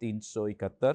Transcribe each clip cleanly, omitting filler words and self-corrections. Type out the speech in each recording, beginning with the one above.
371,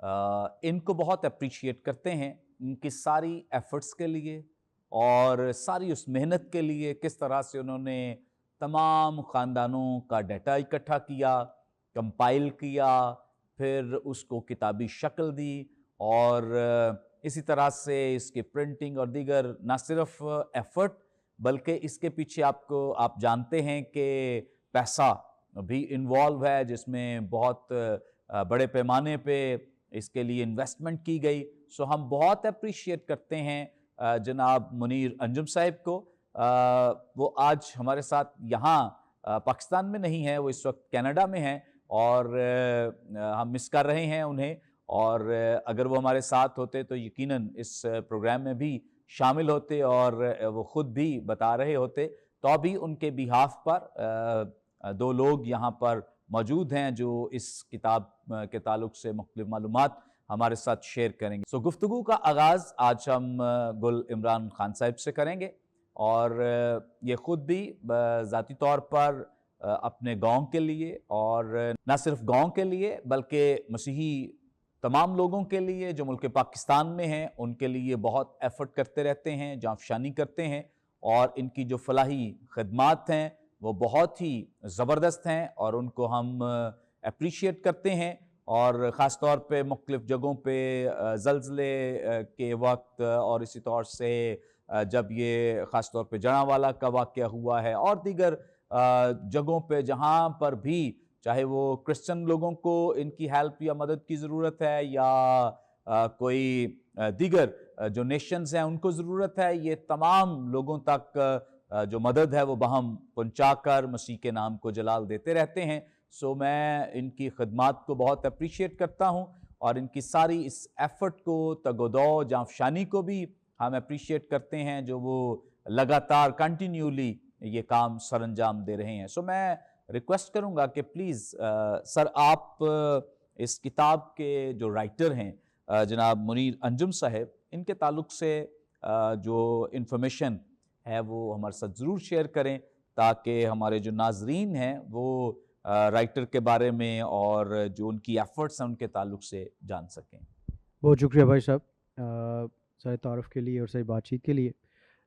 ان کو بہت اپریشیٹ کرتے ہیں، ان کی ساری ایفرٹس کے لیے اور ساری اس محنت کے لیے، کس طرح سے انہوں نے تمام خاندانوں کا ڈیٹا اکٹھا کیا، کمپائل کیا، پھر اس کو کتابی شکل دی، اور اسی طرح سے اس کی پرنٹنگ اور دیگر نہ صرف ایفرٹ بلکہ اس کے پیچھے آپ جانتے ہیں کہ پیسہ بھی انوالو ہے، جس میں بہت بڑے پیمانے پہ اس کے لیے انویسٹمنٹ کی گئی. سو ہم بہت اپریشیٹ کرتے ہیں جناب منیر انجم صاحب کو. وہ آج ہمارے ساتھ یہاں پاکستان میں نہیں ہیں، وہ اس وقت کینیڈا میں ہیں، اور ہم مس کر رہے ہیں انہیں، اور اگر وہ ہمارے ساتھ ہوتے تو یقیناً اس پروگرام میں بھی شامل ہوتے اور وہ خود بھی بتا رہے ہوتے. تو ابھی ان کے بیہاف پر دو لوگ یہاں پر موجود ہیں جو اس کتاب کے تعلق سے مختلف معلومات ہمارے ساتھ شیئر کریں گے. سو گفتگو کا آغاز آج ہم گل عمران خان صاحب سے کریں گے، اور یہ خود بھی ذاتی طور پر اپنے گاؤں کے لیے، اور نہ صرف گاؤں کے لیے بلکہ مسیحی تمام لوگوں کے لیے جو ملک پاکستان میں ہیں، ان کے لیے بہت ایفرٹ کرتے رہتے ہیں، جانفشانی کرتے ہیں، اور ان کی جو فلاحی خدمات ہیں وہ بہت ہی زبردست ہیں، اور ان کو ہم اپریشیٹ کرتے ہیں. اور خاص طور پہ مختلف جگہوں پہ زلزلے کے وقت، اور اسی طور سے جب یہ خاص طور پہ جڑاں کا واقعہ ہوا ہے، اور دیگر جگہوں پہ جہاں پر بھی چاہے وہ کرسچن لوگوں کو ان کی ہیلپ یا مدد کی ضرورت ہے، یا کوئی دیگر جو نیشنز ہیں ان کو ضرورت ہے، یہ تمام لوگوں تک جو مدد ہے وہ باہم پہنچا کر مسیح کے نام کو جلال دیتے رہتے ہیں. سو میں ان کی خدمات کو بہت اپریشیٹ کرتا ہوں، اور ان کی ساری اس ایفرٹ کو، تگ و دو، جانفشانی کو بھی ہم اپریشیٹ کرتے ہیں جو وہ لگاتار کنٹینیولی یہ کام سر انجام دے رہے ہیں. سو میں ریکویسٹ کروں گا کہ پلیز سر آپ اس کتاب کے جو رائٹر ہیں جناب منیر انجم صاحب، ان کے تعلق سے جو انفارمیشن ہے وہ ہمارے ساتھ ضرور شیئر کریں، تاکہ ہمارے جو ناظرین ہیں وہ رائٹر کے بارے میں اور جو ان کی ایفرٹس ہیں ان کے تعلق سے جان سکیں. بہت شکریہ بھائی صاحب سارے تعارف کے لیے اور ساری بات چیت کے لیے.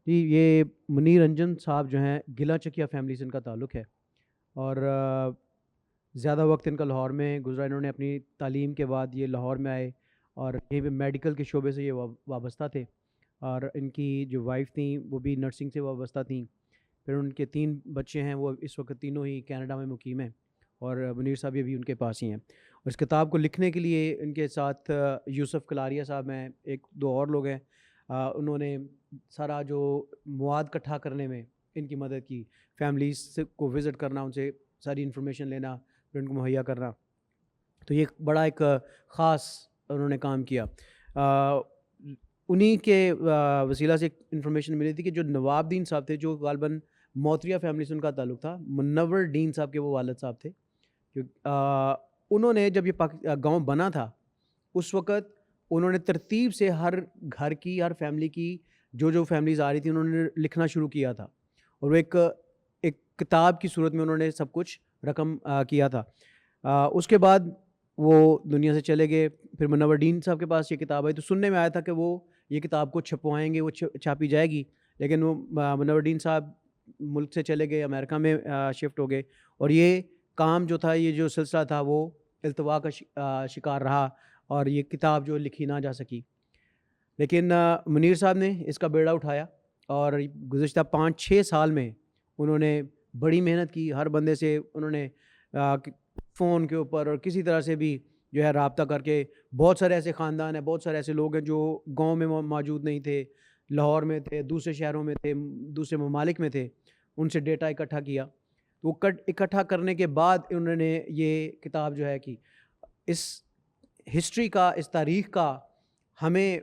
جی، یہ منیر انجم صاحب جو ہیں گلا چکیا فیملی سے ان کا تعلق ہے، اور زیادہ وقت ان کا لاہور میں گزرا. انہوں نے اپنی تعلیم کے بعد یہ لاہور میں آئے، اور یہیں پہ میڈیکل کے شعبے سے یہ وابستہ تھے، اور ان کی جو وائف تھیں وہ بھی نرسنگ سے وابستہ تھیں. پھر ان کے 3 بچے ہیں، وہ اس وقت تینوں ہی کینیڈا میں مقیم ہیں، اور منیر صاحب یہ بھی ان کے پاس ہی ہیں. اور اس کتاب کو لکھنے کے لیے ان کے ساتھ یوسف کلاریہ صاحب ہیں، 1-2 اور لوگ ہیں. انہوں نے سارا جو مواد اکٹھا کرنے میں ان کی مدد کی، فیملیز کو وزٹ کرنا، ان سے ساری انفارمیشن لینا، پھر ان کو مہیا کرنا. تو یہ بڑا ایک خاص انہوں نے کام کیا. انہی کے وسیلہ سے ایک انفارمیشن ملی تھی کہ جو نواب دین صاحب تھے، جو غالباً موتریہ فیملی سے ان کا تعلق تھا، منور ڈین صاحب کے وہ والد صاحب تھے. انہوں نے جب یہ گاؤں بنا تھا اس وقت انہوں نے ترتیب سے ہر گھر کی، ہر فیملی کی جو فیملیز آ رہی تھی انہوں نے لکھنا شروع کیا تھا، اور وہ ایک کتاب کی صورت میں انہوں نے سب کچھ رقم کیا تھا. اس کے بعد وہ دنیا سے چلے گئے. پھر منور ڈین صاحب کے پاس یہ کتاب آئی، تو سننے میں آیا تھا کہ وہ یہ کتاب کو چھپوائیں گے، وہ چھاپی جائے گی، لیکن وہ منور ڈین صاحب ملک سے چلے گئے، امریکہ میں شفٹ ہو گئے، اور یہ کام جو تھا، یہ جو سلسلہ تھا وہ التوا کا شکار رہا، اور یہ کتاب جو لکھی نہ جا سکی. لیکن منیر صاحب نے اس کا بیڑا اٹھایا، اور گزشتہ 5-6 سال میں انہوں نے بڑی محنت کی. ہر بندے سے انہوں نے فون کے اوپر اور کسی طرح سے بھی جو ہے رابطہ کر کے، بہت سارے ایسے خاندان ہیں، بہت سارے ایسے لوگ ہیں جو گاؤں میں موجود نہیں تھے، لاہور میں تھے، دوسرے شہروں میں تھے، دوسرے ممالک میں تھے، ان سے ڈیٹا اکٹھا کیا. تو اکٹھا کرنے کے بعد انہوں نے یہ کتاب جو ہے کہ اس ہسٹری کا، اس تاریخ کا ہمیں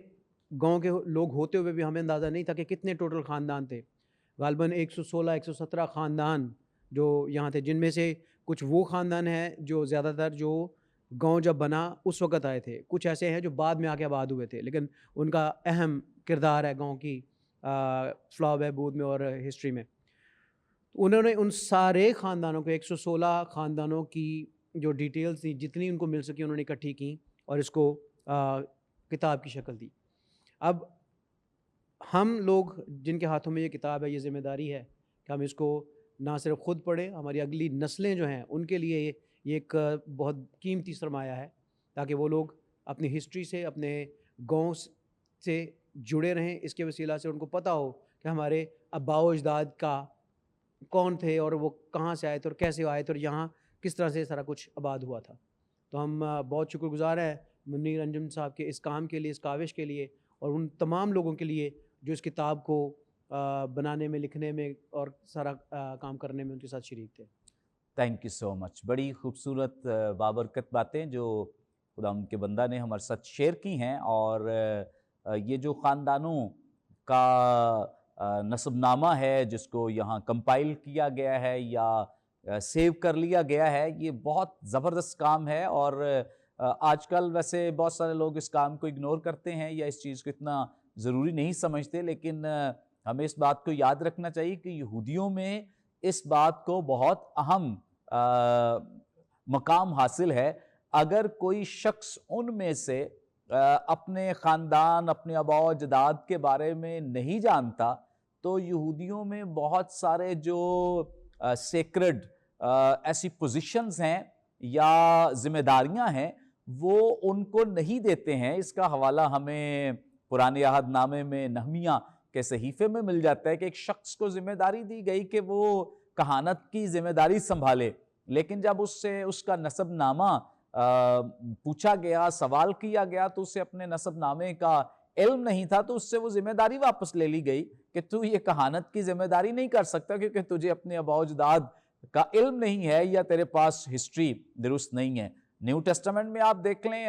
گاؤں کے لوگ ہوتے ہوئے بھی ہمیں اندازہ نہیں تھا کہ کتنے ٹوٹل خاندان تھے. غالباً 116-117 خاندان جو یہاں تھے، جن میں سے کچھ وہ خاندان ہیں جو زیادہ تر جو گاؤں جب بنا اس وقت آئے تھے، کچھ ایسے ہیں جو بعد میں آ کے آباد ہوئے تھے، لیکن ان کا اہم کردار ہے گاؤں کی فلاح و بہبود میں اور ہسٹری میں. انہوں نے ان سارے خاندانوں کو، 116 خاندانوں کی جو ڈیٹیلز تھیں، جتنی ان کو مل سکی انہوں نے اکٹھی کی، اور اس کو کتاب کی شکل دی۔ اب ہم لوگ جن کے ہاتھوں میں یہ کتاب ہے، یہ ذمہ داری ہے کہ ہم اس کو نہ صرف خود پڑھیں، ہماری اگلی نسلیں جو ہیں ان کے لیے یہ ایک بہت قیمتی سرمایہ ہے، تاکہ وہ لوگ اپنی ہسٹری سے، اپنے گاؤں سے جڑے رہیں۔ اس کے وسیلہ سے ان کو پتہ ہو کہ ہمارے آباء و اجداد کا کون تھے اور وہ کہاں سے آئے تھے اور کیسے آئے تھے اور یہاں کس طرح سے سارا کچھ آباد ہوا تھا۔ تو ہم بہت شکر گزار ہیں منیر انجم صاحب کے اس کام کے لیے، اس کاوش کے لیے، اور ان تمام لوگوں کے لیے جو اس کتاب کو بنانے میں، لکھنے میں اور سارا کام کرنے میں ان کے ساتھ شریک تھے۔ تھینک یو سو مچ۔ بڑی خوبصورت بابرکت باتیں جو خدا ان کے بندہ نے ہمارے ساتھ شیئر کی ہیں، اور یہ جو خاندانوں کا نسب نامہ ہے جس کو یہاں کمپائل کیا گیا ہے یا سیو کر لیا گیا ہے، یہ بہت زبردست کام ہے، اور آج کل ویسے بہت سارے لوگ اس کام کو اگنور کرتے ہیں یا اس چیز کو اتنا ضروری نہیں سمجھتے، لیکن ہمیں اس بات کو یاد رکھنا چاہیے کہ یہودیوں میں اس بات کو بہت اہم مقام حاصل ہے۔ اگر کوئی شخص ان میں سے اپنے خاندان، اپنے آباء و اجداد کے بارے میں نہیں جانتا، تو یہودیوں میں بہت سارے جو سیکرڈ ایسی پوزیشنز ہیں یا ذمہ داریاں ہیں وہ ان کو نہیں دیتے ہیں۔ اس کا حوالہ ہمیں پرانے عہد نامے میں نہمیہ کے صحیفے میں مل جاتا ہے کہ ایک شخص کو ذمہ داری دی گئی کہ وہ کہانت کی ذمہ داری سنبھالے، لیکن جب اس سے اس کا نسب نامہ پوچھا گیا، سوال کیا گیا، تو اسے اپنے نسب نامے کا علم نہیں تھا، تو اس سے وہ ذمہ داری واپس لے لی گئی کہ تو یہ کہانت کی ذمہ داری نہیں کر سکتا کیونکہ تجھے اپنے آباء و اجداد کا علم نہیں ہے یا تیرے پاس ہسٹری درست نہیں ہے۔ نیو ٹیسٹمنٹ میں آپ دیکھ لیں،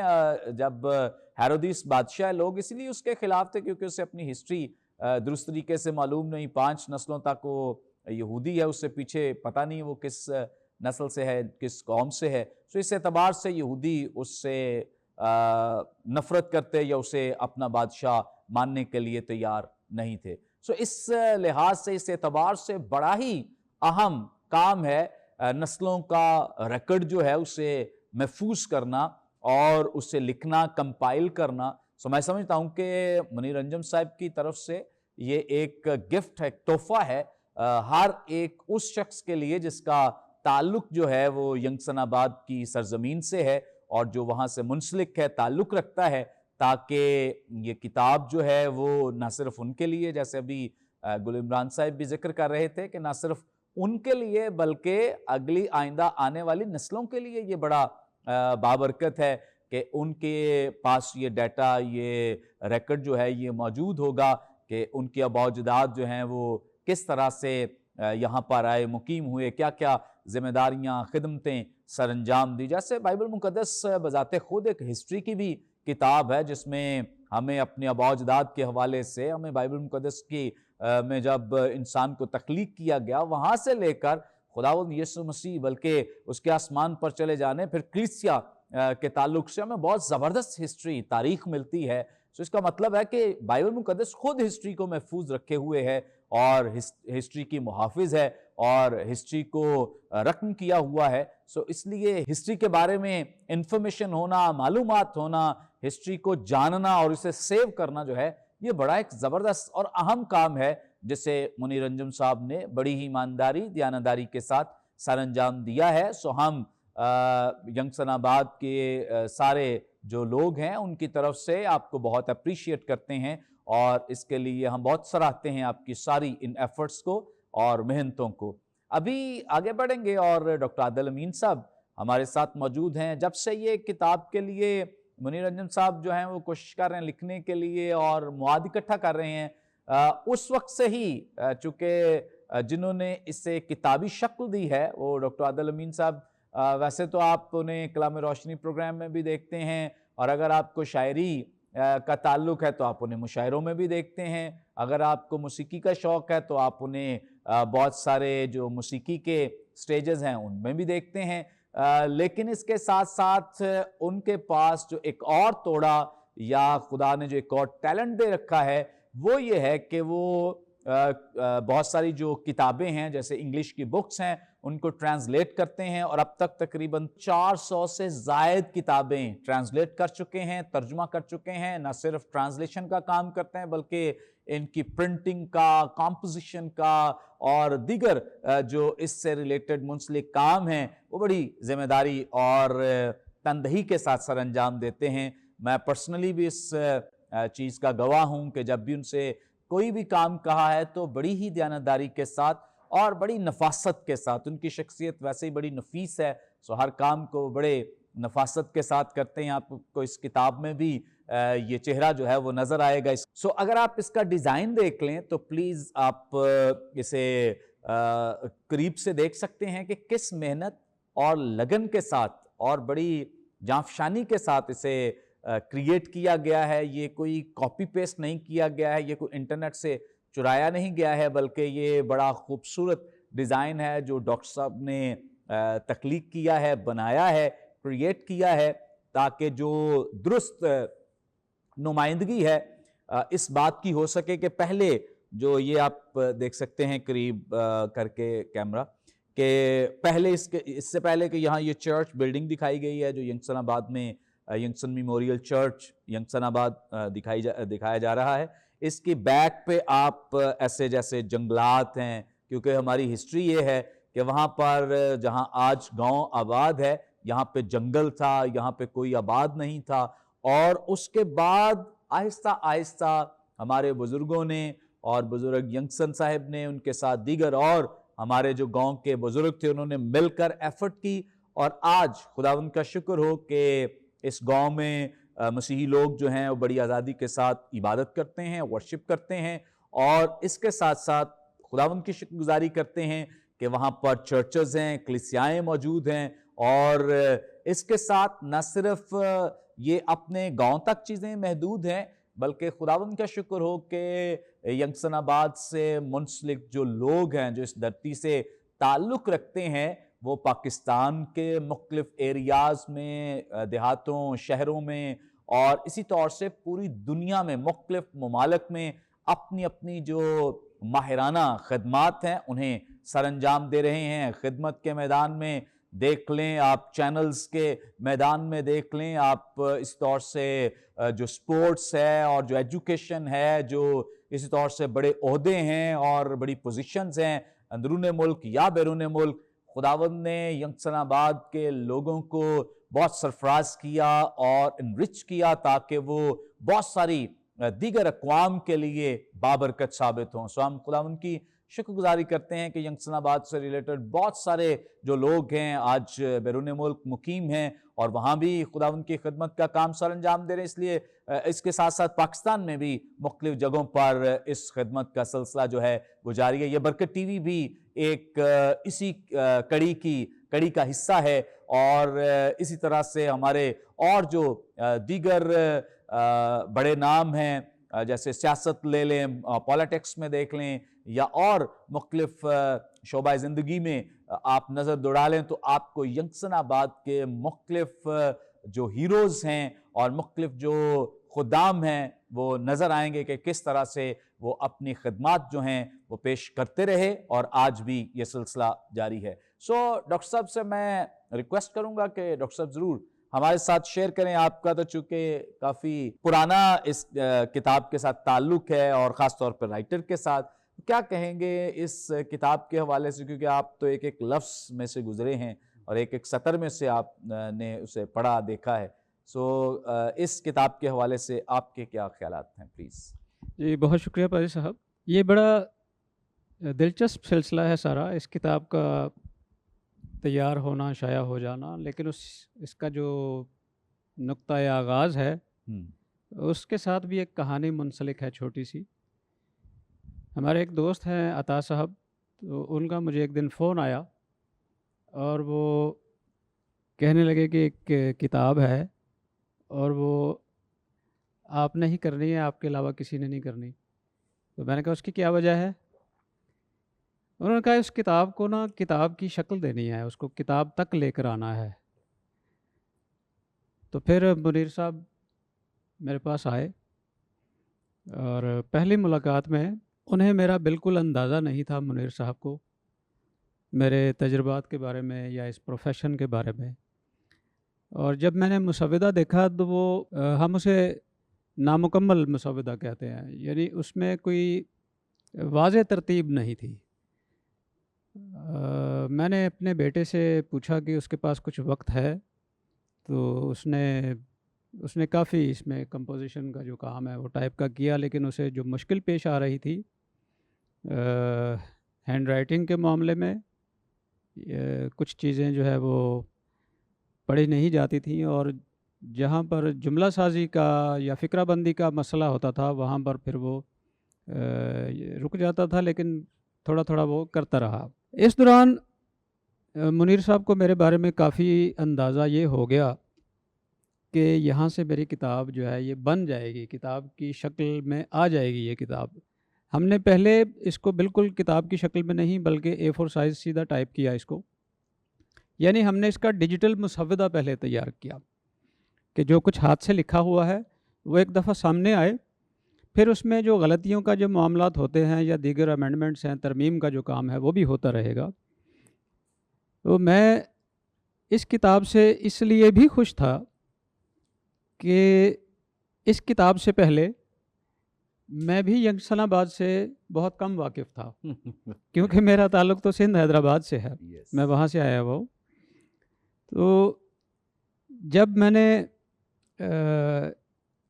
جب ہیرودیس بادشاہ، لوگ اس لیے اس کے خلاف تھے کیونکہ اسے اپنی ہسٹری درست طریقے سے معلوم نہیں، 5 نسلوں تک وہ یہودی ہے، اس سے پیچھے پتہ نہیں وہ کس نسل سے ہے، کس قوم سے ہے۔ سو اس اعتبار سے یہودی اس سے نفرت کرتے یا اسے اپنا بادشاہ ماننے کے لیے تیار نہیں تھے۔ سو اس لحاظ سے، اس اعتبار سے بڑا ہی اہم کام ہے نسلوں کا ریکارڈ جو ہے اسے محفوظ کرنا اور اسے لکھنا، کمپائل کرنا۔ سو میں سمجھتا ہوں کہ منیر انجم صاحب کی طرف سے یہ ایک گفٹ ہے، ایک تحفہ ہے ہر ایک اس شخص کے لیے جس کا تعلق جو ہے وہ ینگسن آباد کی سرزمین سے ہے اور جو وہاں سے منسلک ہے، تعلق رکھتا ہے، تاکہ یہ کتاب جو ہے وہ نہ صرف ان کے لیے، جیسے ابھی گل عمران صاحب بھی ذکر کر رہے تھے کہ نہ صرف ان کے لیے بلکہ اگلی آئندہ آنے والی نسلوں کے لیے یہ بڑا بابرکت ہے کہ ان کے پاس یہ ڈیٹا، یہ ریکارڈ جو ہے یہ موجود ہوگا کہ ان کے آباء و اجداد جو ہیں وہ کس طرح سے یہاں پر آئے، مقیم ہوئے، کیا کیا ذمہ داریاں، خدمتیں سر انجام دی۔ جیسے بائبل مقدس بذات خود ایک ہسٹری کی بھی کتاب ہے جس میں ہمیں اپنے آباء و اجداد کے حوالے سے، ہمیں بائبل مقدس کی میں جب انسان کو تخلیق کیا گیا وہاں سے لے کر خداوند یسوع مسیح بلکہ اس کے آسمان پر چلے جانے، پھر کلیسیا کے تعلق سے ہمیں بہت زبردست ہسٹری، تاریخ ملتی ہے۔ سو اس کا مطلب ہے کہ بائبل مقدس خود ہسٹری کو محفوظ رکھے ہوئے ہے اور ہسٹری کی محافظ ہے اور ہسٹری کو رقم کیا ہوا ہے۔ سو اس لیے ہسٹری کے بارے میں انفارمیشن ہونا، معلومات ہونا، ہسٹری کو جاننا اور اسے سیو کرنا جو ہے یہ بڑا ایک زبردست اور اہم کام ہے جسے منیر انجم صاحب نے بڑی ہی ایمانداری، دیانتداری کے ساتھ سر انجام دیا ہے۔ سو ہم ینگسن آباد کے سارے جو لوگ ہیں ان کی طرف سے آپ کو بہت اپریشیٹ کرتے ہیں اور اس کے لیے ہم بہت سراہتے ہیں آپ کی ساری ان ایفرٹس کو اور محنتوں کو۔ ابھی آگے بڑھیں گے اور ڈاکٹر عادل امین صاحب ہمارے ساتھ موجود ہیں۔ جب سے یہ کتاب کے لیے منیر انجم صاحب جو ہیں وہ کوشش کر رہے ہیں لکھنے کے لیے اور مواد اکٹھا کر رہے ہیں، اس وقت سے ہی چونکہ جنہوں نے اسے کتابی شکل دی ہے وہ ڈاکٹر عادل امین صاحب، ویسے تو آپ انہیں کلام روشنی پروگرام میں بھی دیکھتے ہیں اور اگر آپ کو شاعری کا تعلق ہے تو آپ انہیں مشاعروں میں بھی دیکھتے ہیں، اگر آپ کو موسیقی کا شوق ہے تو آپ انہیں بہت سارے جو موسیقی کے سٹیجز ہیں ان میں بھی دیکھتے ہیں، لیکن اس کے ساتھ ساتھ ان کے پاس جو ایک اور توڑا یا خدا نے جو ایک اور ٹیلنٹ دے رکھا ہے وہ یہ ہے کہ وہ بہت ساری جو کتابیں ہیں جیسے انگلش کی بکس ہیں ان کو ٹرانسلیٹ کرتے ہیں، اور اب تک تقریباً 400 سے زائد کتابیں ٹرانسلیٹ کر چکے ہیں، ترجمہ کر چکے ہیں۔ نہ صرف ٹرانسلیشن کا کام کرتے ہیں بلکہ ان کی پرنٹنگ کا، کمپوزیشن کا اور دیگر جو اس سے ریلیٹڈ منسلک کام ہیں وہ بڑی ذمہ داری اور تندہی کے ساتھ سر انجام دیتے ہیں۔ میں پرسنلی بھی اس چیز کا گواہ ہوں کہ جب بھی ان سے کوئی بھی کام کہا ہے تو بڑی ہی دیانتداری کے ساتھ اور بڑی نفاست کے ساتھ، ان کی شخصیت ویسے ہی بڑی نفیس ہے، سو ہر کام کو بڑے نفاست کے ساتھ کرتے ہیں۔ آپ کو اس کتاب میں بھی یہ چہرہ جو ہے وہ نظر آئے گا۔ سو اگر آپ اس کا ڈیزائن دیکھ لیں تو پلیز آپ اسے قریب سے دیکھ سکتے ہیں کہ کس محنت اور لگن کے ساتھ اور بڑی جانفشانی کے ساتھ اسے کریٹ کیا گیا ہے۔ یہ کوئی کاپی پیسٹ نہیں کیا گیا ہے، یہ کوئی انٹرنیٹ سے چرایا نہیں گیا ہے، بلکہ یہ بڑا خوبصورت ڈیزائن ہے جو ڈاکٹر صاحب نے تخلیق کیا ہے، بنایا ہے، کریٹ کیا ہے، تاکہ جو درست نمائندگی ہے اس بات کی ہو سکے کہ پہلے جو یہ آپ دیکھ سکتے ہیں قریب کر کے کیمرہ، کہ پہلے اس سے پہلے کہ یہاں یہ چرچ بلڈنگ دکھائی گئی ہے جو ینگسن آباد میں ینگسن میموریل چرچ ینگسن آباد دکھایا جا رہا ہے، اس کی بیک پہ آپ ایسے جیسے جنگلات ہیں، کیونکہ ہماری ہسٹری یہ ہے کہ وہاں پر جہاں آج گاؤں آباد ہے یہاں پہ جنگل تھا، یہاں پہ کوئی آباد نہیں تھا، اور اس کے بعد آہستہ آہستہ ہمارے بزرگوں نے اور بزرگ ینگسن صاحب نے، ان کے ساتھ دیگر اور ہمارے جو گاؤں کے بزرگ تھے، انہوں نے مل کر ایفرٹ کی، اور آج خداوند کا شکر ہو کہ اس گاؤں میں مسیحی لوگ جو ہیں وہ بڑی آزادی کے ساتھ عبادت کرتے ہیں، ورشپ کرتے ہیں، اور اس کے ساتھ ساتھ خداوند کی شکر گزاری کرتے ہیں کہ وہاں پر چرچز ہیں، کلیسیائیں موجود ہیں، اور اس کے ساتھ نہ صرف یہ اپنے گاؤں تک چیزیں محدود ہیں بلکہ خداوند کا شکر ہو کہ ینگسن آباد سے منسلک جو لوگ ہیں، جو اس دھرتی سے تعلق رکھتے ہیں، وہ پاکستان کے مختلف ایریاز میں، دیہاتوں، شہروں میں، اور اسی طور سے پوری دنیا میں مختلف ممالک میں اپنی اپنی جو ماہرانہ خدمات ہیں انہیں سر انجام دے رہے ہیں۔ خدمت کے میدان میں دیکھ لیں، آپ چینلز کے میدان میں دیکھ لیں، آپ اس طور سے جو سپورٹس ہے اور جو ایجوکیشن ہے، جو اسی طور سے بڑے عہدے ہیں اور بڑی پوزیشنز ہیں اندرون ملک یا بیرون ملک، خداوند نے ینگسن آباد کے لوگوں کو بہت سرفراز کیا اور انرچ کیا تاکہ وہ بہت ساری دیگر اقوام کے لیے بابرکت ثابت ہوں۔ سو ہم خداوند کی شکر گزاری کرتے ہیں کہ ینگسن آباد سے ریلیٹڈ بہت سارے جو لوگ ہیں آج بیرون ملک مقیم ہیں اور وہاں بھی خداوند کی خدمت کا کام سر انجام دے رہے ہیں۔ اس لیے اس کے ساتھ ساتھ پاکستان میں بھی مختلف جگہوں پر اس خدمت کا سلسلہ جو ہے وہ جاری ہے۔ یہ برکت ٹی وی بھی ایک اسی کڑی کا حصہ ہے، اور اسی طرح سے ہمارے اور جو دیگر بڑے نام ہیں، جیسے سیاست لے لیں، پالیٹکس میں دیکھ لیں، یا اور مختلف شعبہ زندگی میں آپ نظر دوڑا لیں، تو آپ کو ینگسن آباد کے مختلف جو ہیروز ہیں اور مختلف جو خدام ہیں وہ نظر آئیں گے کہ کس طرح سے وہ اپنی خدمات جو ہیں وہ پیش کرتے رہے، اور آج بھی یہ سلسلہ جاری ہے۔ سو ڈاکٹر صاحب سے میں ریکویسٹ کروں گا کہ ڈاکٹر صاحب ضرور ہمارے ساتھ شیئر کریں۔ آپ کا تو چونکہ کافی پرانا اس کتاب کے ساتھ تعلق ہے، اور خاص طور پر رائٹر کے ساتھ، کیا کہیں گے اس کتاب کے حوالے سے، کیونکہ آپ تو ایک ایک لفظ میں سے گزرے ہیں اور ایک ایک سطر میں سے آپ نے اسے پڑھا دیکھا ہے۔ سو اس کتاب کے حوالے سے آپ کے کیا خیالات ہیں پلیز؟ جی بہت شکریہ پادری صاحب، یہ بڑا دلچسپ سلسلہ ہے سارا، اس کتاب کا تیار ہونا، شائع ہو جانا، لیکن اس کا جو نقطۂ آغاز ہے اس کے ساتھ بھی ایک کہانی منسلک ہے چھوٹی سی۔ ہمارے ایک دوست ہیں عطا صاحب، تو ان کا مجھے ایک دن فون آیا اور وہ کہنے لگے کہ ایک کتاب ہے اور وہ آپ نے ہی کرنی ہے، آپ کے علاوہ کسی نے نہیں کرنی۔ تو میں نے کہا اس کی کیا وجہ ہے؟ انہوں نے کہا اس کتاب کو نا کتاب کی شکل دینی ہے، اس کو کتاب تک لے کر آنا ہے۔ تو پھر منیر صاحب میرے پاس آئے، اور پہلی ملاقات میں انہیں میرا بالکل اندازہ نہیں تھا منیر صاحب کو، میرے تجربات کے بارے میں یا اس پروفیشن کے بارے میں. اور جب میں نے مسودہ دیکھا تو وہ ہم اسے نامکمل مسودہ کہتے ہیں، یعنی اس میں کوئی واضح ترتیب نہیں تھی. میں نے اپنے بیٹے سے پوچھا کہ اس کے پاس کچھ وقت ہے، تو اس نے کافی اس میں کمپوزیشن کا جو کام ہے وہ ٹائپ کا کیا، لیکن اسے جو مشکل پیش آ رہی تھی ہینڈ رائٹنگ کے معاملے میں، کچھ چیزیں جو ہے وہ پڑھی نہیں جاتی تھیں، اور جہاں پر جملہ سازی کا یا فقرہ بندی کا مسئلہ ہوتا تھا وہاں پر پھر وہ رک جاتا تھا، لیکن تھوڑا تھوڑا وہ کرتا رہا. اس دوران منیر صاحب کو میرے بارے میں کافی اندازہ یہ ہو گیا کہ یہاں سے میری کتاب جو ہے یہ بن جائے گی، کتاب کی شکل میں آ جائے گی یہ کتاب. ہم نے پہلے اس کو بالکل کتاب کی شکل میں نہیں بلکہ A4 سائز سیدھا ٹائپ کیا اس کو، یعنی ہم نے اس کا ڈیجیٹل مسودہ پہلے تیار کیا کہ جو کچھ ہاتھ سے لکھا ہوا ہے وہ ایک دفعہ سامنے آئے، پھر اس میں جو غلطیوں کا جو معاملات ہوتے ہیں یا دیگر امینڈمنٹس ہیں، ترمیم کا جو کام ہے وہ بھی ہوتا رہے گا. تو میں اس کتاب سے اس لیے بھی خوش تھا کہ اس کتاب سے پہلے میں بھی یکساں آباد سے بہت کم واقف تھا، کیونکہ میرا تعلق تو سندھ حیدرآباد سے ہے، میں وہاں سے آیا ہوا ہوں. تو جب میں نے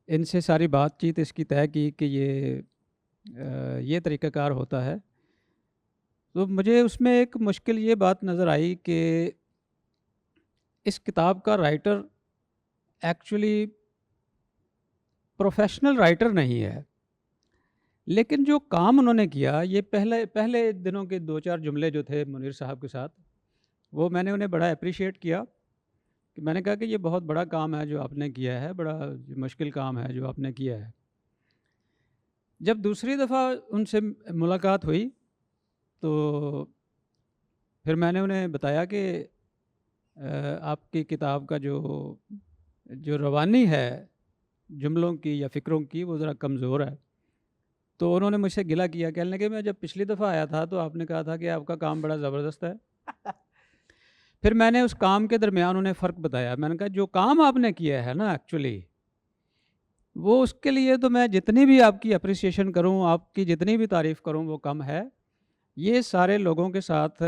ان سے ساری بات چیت اس کی طے کی کہ یہ طریقہ کار ہوتا ہے، تو مجھے اس میں ایک مشکل یہ بات نظر آئی کہ اس کتاب کا رائٹر ایکچولی پروفیشنل رائٹر نہیں ہے، لیکن جو کام انہوں نے کیا، یہ پہلے دنوں کے 2-4 جملے جو تھے منیر صاحب کے ساتھ، وہ میں نے انہیں بڑا اپریشیٹ کیا کہ میں نے کہا کہ یہ بہت بڑا کام ہے جو آپ نے کیا ہے، بڑا مشکل کام ہے جو آپ نے کیا ہے. جب دوسری دفعہ ان سے ملاقات ہوئی تو پھر میں نے انہیں بتایا کہ آپ کی کتاب کا جو روانی ہے جملوں کی یا فکروں کی وہ ذرا کمزور ہے. تو انہوں نے مجھ سے گلہ کیا، کہنے لگے میں جب پچھلی دفعہ آیا تھا تو آپ نے کہا تھا کہ آپ کا کام بڑا زبردست ہے. پھر میں نے اس کام کے درمیان انہیں فرق بتایا. میں نے کہا جو کام آپ نے کیا ہے نا ایکچولی وہ، اس کے لیے تو میں جتنی بھی آپ کی اپریسیشن کروں، آپ کی جتنی بھی تعریف کروں وہ کم ہے. یہ سارے لوگوں کے ساتھ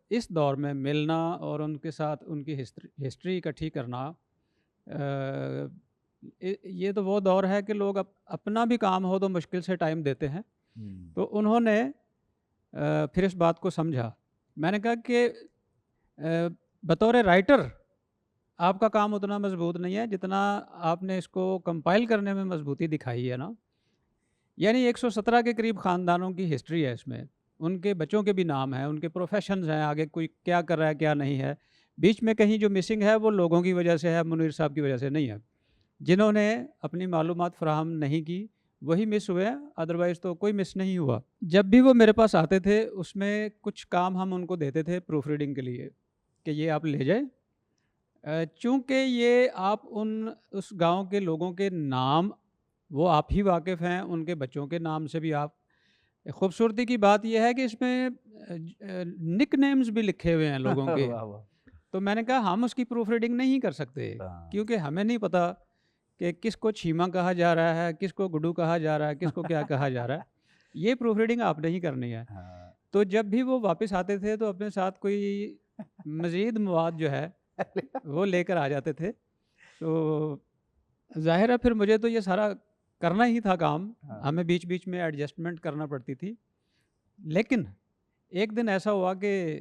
اس دور میں ملنا اور ان کے ساتھ ان کی ہسٹری اکٹھی کرنا، یہ تو وہ دور ہے کہ لوگ اپنا بھی کام ہو تو مشکل سے ٹائم دیتے ہیں. تو انہوں نے پھر اس بات کو سمجھا. میں نے کہا کہ بطور رائٹر آپ کا کام اتنا مضبوط نہیں ہے جتنا آپ نے اس کو کمپائل کرنے میں مضبوطی دکھائی ہے نا. یعنی 117 کے قریب خاندانوں کی ہسٹری ہے اس میں، ان کے بچوں کے بھی نام ہیں، ان کے پروفیشنز ہیں، آگے کوئی کیا کر رہا ہے کیا نہیں ہے. بیچ میں کہیں جو مسنگ ہے وہ لوگوں کی وجہ سے ہے، منیر صاحب کی وجہ سے نہیں ہے. جنہوں نے اپنی معلومات فراہم نہیں کی وہی مس ہوئے، ادروائز تو کوئی مس نہیں ہوا. جب بھی وہ میرے پاس آتے تھے اس میں کچھ کام ہم ان کو دیتے تھے پروف ریڈنگ کے لیے کہ یہ آپ لے جائیں، چونکہ یہ آپ اس گاؤں کے لوگوں کے نام وہ آپ ہی واقف ہیں، ان کے بچوں کے نام سے بھی آپ. خوبصورتی کی بات یہ ہے کہ اس میں نک نیمز بھی لکھے ہوئے ہیں لوگوں کے. تو میں نے کہا ہم اس کی پروف ریڈنگ نہیں کر سکتے کیونکہ ہمیں نہیں پتہ کہ کس کو چھیما کہا جا رہا ہے، کس کو گڈو کہا جا رہا ہے، کس کو کیا کہا جا رہا ہے. یہ پروف ریڈنگ آپ نہیں کرنی ہے. تو جب بھی وہ واپس آتے تھے تو اپنے ساتھ کوئی مزید مواد جو ہے وہ لے کر آ جاتے تھے. تو ظاہر ہے پھر مجھے تو یہ سارا کرنا ہی تھا کام، ہمیں بیچ بیچ میں ایڈجسٹمنٹ کرنا پڑتی تھی. لیکن ایک دن ایسا ہوا کہ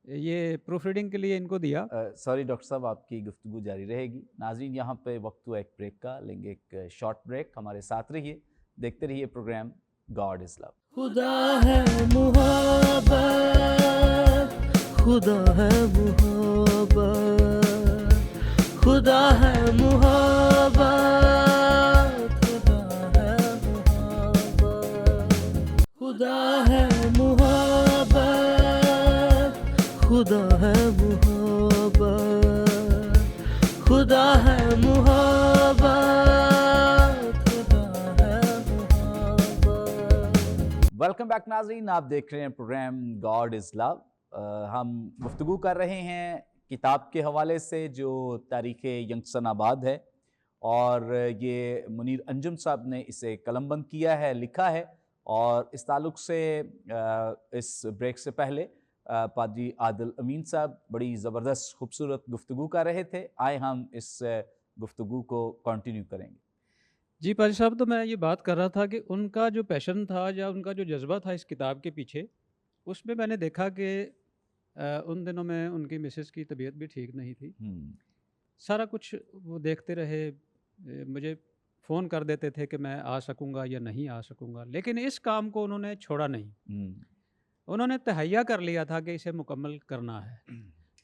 یہ پروف ریڈنگ کے لیے ان کو دیا. سوری ڈاکٹر صاحب، آپ کی گفتگو جاری رہے گی. ناظرین یہاں پہ وقت ہوا ایک بریک کا، لیں گے ایک شارٹ بریک. ہمارے ساتھ رہیے، دیکھتے رہیے پروگرام گاڈ از لو. خدا ہے محبت، خدا ہے محبت، خدا ہے محبت، خدا ہے محبت، خدا ہے محبت، خدا ہے محبت، خدا ہے محبت. ویلکم بیک ناظرین، آپ دیکھ رہے ہیں پروگرام گاڈ از لو. ہم گفتگو کر رہے ہیں کتاب کے حوالے سے جو تاریخ ینگسن آباد ہے، اور یہ منیر انجم صاحب نے اسے قلم بند کیا ہے، لکھا ہے، اور اس تعلق سے اس بریک سے پہلے پادری عادل امین صاحب بڑی زبردست خوبصورت گفتگو کر رہے تھے. آئے ہم اس گفتگو کو کنٹینیو کریں گے. جی پادری صاحب، تو میں یہ بات کر رہا تھا کہ ان کا جو پیشن تھا یا ان کا جو جذبہ تھا اس کتاب کے پیچھے، اس میں نے دیکھا کہ ان دنوں میں ان کی مسز کی طبیعت بھی ٹھیک نہیں تھی. سارا کچھ وہ دیکھتے رہے، مجھے فون کر دیتے تھے کہ میں آ سکوں گا یا نہیں آ سکوں گا، لیکن اس کام کو انہوں نے چھوڑا نہیں. انہوں نے تہیہ کر لیا تھا کہ اسے مکمل کرنا ہے.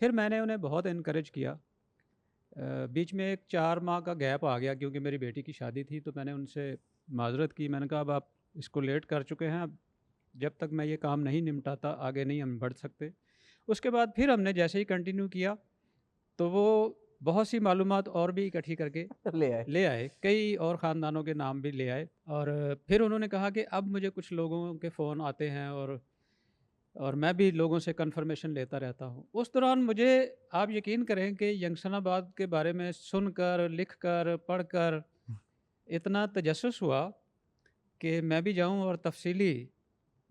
پھر میں نے انہیں بہت انکریج کیا. بیچ میں ایک 4 ماہ کا گیپ آ گیا کیونکہ میری بیٹی کی شادی تھی، تو میں نے ان سے معذرت کی. میں نے کہا اب آپ اس کو لیٹ کر چکے ہیں، اب جب تک میں یہ کام نہیں نمٹاتا آگے نہیں ہم بڑھ سکتے. اس کے بعد پھر ہم نے جیسے ہی کنٹینیو کیا تو وہ بہت سی معلومات اور بھی اکٹھی کر کے لے آئے، کئی اور خاندانوں کے نام بھی لے آئے. اور پھر انہوں نے کہا کہ اب مجھے کچھ لوگوں کے فون آتے ہیں اور میں بھی لوگوں سے کنفرمیشن لیتا رہتا ہوں. اس دوران مجھے آپ یقین کریں کہ ینگسن آباد کے بارے میں سن کر، لکھ کر، پڑھ کر اتنا تجسس ہوا کہ میں بھی جاؤں اور تفصیلی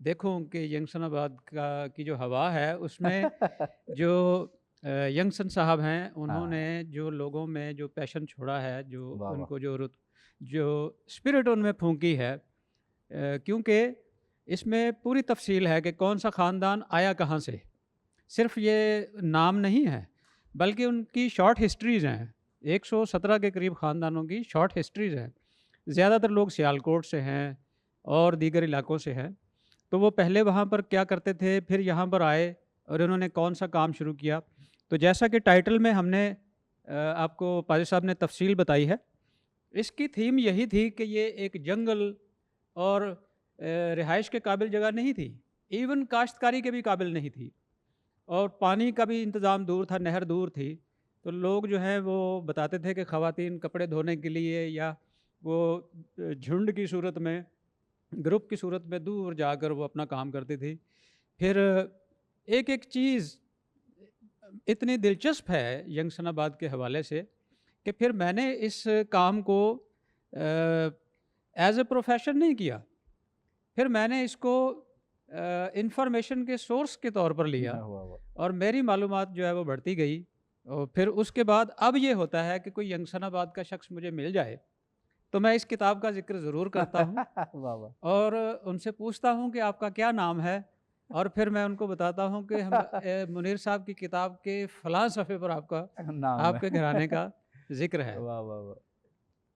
دیکھوں کہ ینگسن آباد کی جو ہوا ہے اس میں جو ینگسن صاحب ہیں انہوں نے جو لوگوں میں جو پیشن چھوڑا ہے، جو ان کو جو اسپرٹ ان میں پھونکی ہے. کیونکہ اس میں پوری تفصیل ہے کہ کون سا خاندان آیا کہاں سے. صرف یہ نام نہیں ہے بلکہ ان کی شارٹ ہسٹریز ہیں. 117 کے قریب خاندانوں کی شارٹ ہسٹریز ہیں. زیادہ تر لوگ سیالکوٹ سے ہیں اور دیگر علاقوں سے ہیں. تو وہ پہلے وہاں پر کیا کرتے تھے، پھر یہاں پر آئے اور انہوں نے کون سا کام شروع کیا. تو جیسا کہ ٹائٹل میں ہم نے آپ کو پادری صاحب نے تفصیل بتائی ہے، اس کی تھیم یہی تھی کہ یہ ایک جنگل اور رہائش کے قابل جگہ نہیں تھی، ایون کاشتکاری کے بھی قابل نہیں تھی، اور پانی کا بھی انتظام دور تھا، نہر دور تھی. تو لوگ جو ہیں وہ بتاتے تھے کہ خواتین کپڑے دھونے کے لیے یا وہ جھنڈ کی صورت میں، گروپ کی صورت میں دور جا کر وہ اپنا کام کرتی تھی. پھر ایک ایک چیز اتنی دلچسپ ہے ینگسن آباد کے حوالے سے کہ پھر میں نے اس کام کو ایز اے پروفیشن نہیں کیا. پھر میں نے اس کو انفارمیشن کے سورس کے طور پر لیا اور میری معلومات جو ہے وہ بڑھتی گئی. اور پھر اس کے بعد اب یہ ہوتا ہے کہ کوئی ینگسن آباد کا شخص مجھے مل جائے تو میں اس کتاب کا ذکر ضرور کرتا ہوں اور ان سے پوچھتا ہوں کہ آپ کا کیا نام ہے، اور پھر میں ان کو بتاتا ہوں کہ منیر صاحب کی کتاب کے فلاں صفحے پر آپ کے گھرانے کا ذکر ہے.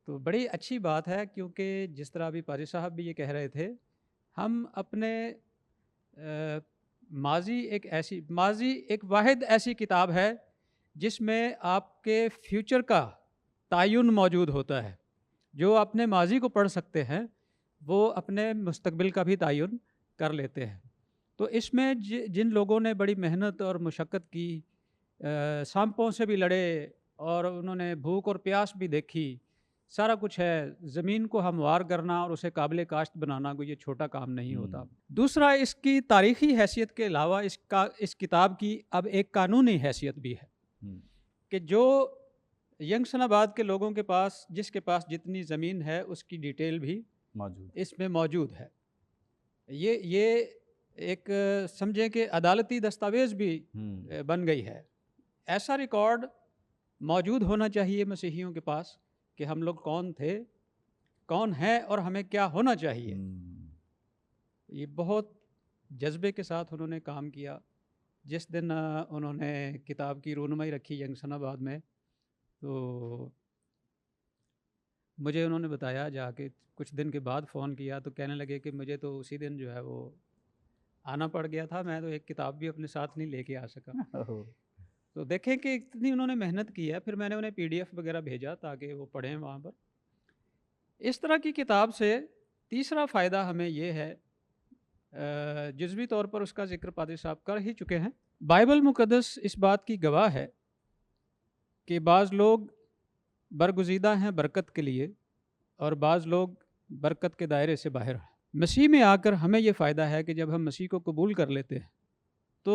تو بڑی اچھی بات ہے، کیونکہ جس طرح ابھی پادری صاحب بھی یہ کہہ رہے تھے، ہم اپنے ماضی ایک واحد ایسی کتاب ہے جس میں آپ کے فیوچر کا تعین موجود ہوتا ہے. جو اپنے ماضی کو پڑھ سکتے ہیں وہ اپنے مستقبل کا بھی تعین کر لیتے ہیں. تو اس میں جن لوگوں نے بڑی محنت اور مشقت کی، سانپوں سے بھی لڑے اور انہوں نے بھوک اور پیاس بھی دیکھی، سارا کچھ ہے. زمین کو ہموار کرنا اور اسے قابل کاشت بنانا کوئی یہ چھوٹا کام نہیں ہوتا. دوسرا، اس کی تاریخی حیثیت کے علاوہ اس کتاب کی اب ایک قانونی حیثیت بھی ہے کہ جو ینگسن آباد کے لوگوں کے پاس، جس کے پاس جتنی زمین ہے اس کی ڈیٹیل بھی اس میں موجود ہے. یہ ایک سمجھیں کہ عدالتی دستاویز بھی بن گئی ہے. ایسا ریکارڈ موجود ہونا چاہیے مسیحیوں کے پاس کہ ہم لوگ کون تھے، کون ہیں اور ہمیں کیا ہونا چاہیے. یہ بہت جذبے کے ساتھ انہوں نے کام کیا. جس دن انہوں نے کتاب کی رونمائی رکھی ینگسن آباد میں، تو مجھے انہوں نے بتایا، جا کے کچھ دن کے بعد فون کیا تو کہنے لگے کہ مجھے تو اسی دن جو ہے وہ آنا پڑ گیا تھا، میں تو ایک کتاب بھی اپنے ساتھ نہیں لے کے آ سکا. تو دیکھیں کہ اتنی انہوں نے محنت کی ہے. پھر میں نے انہیں PDF وغیرہ بھیجا تاکہ وہ پڑھیں وہاں پر. اس طرح کی کتاب سے تیسرا فائدہ ہمیں یہ ہے، جزوی طور پر اس کا ذکر پادری صاحب کر ہی چکے ہیں. بائبل مقدس اس بات کی گواہ ہے کہ بعض لوگ برگزیدہ ہیں برکت کے لیے اور بعض لوگ برکت کے دائرے سے باہر ہیں. مسیح میں آ کر ہمیں یہ فائدہ ہے کہ جب ہم مسیح کو قبول کر لیتے ہیں تو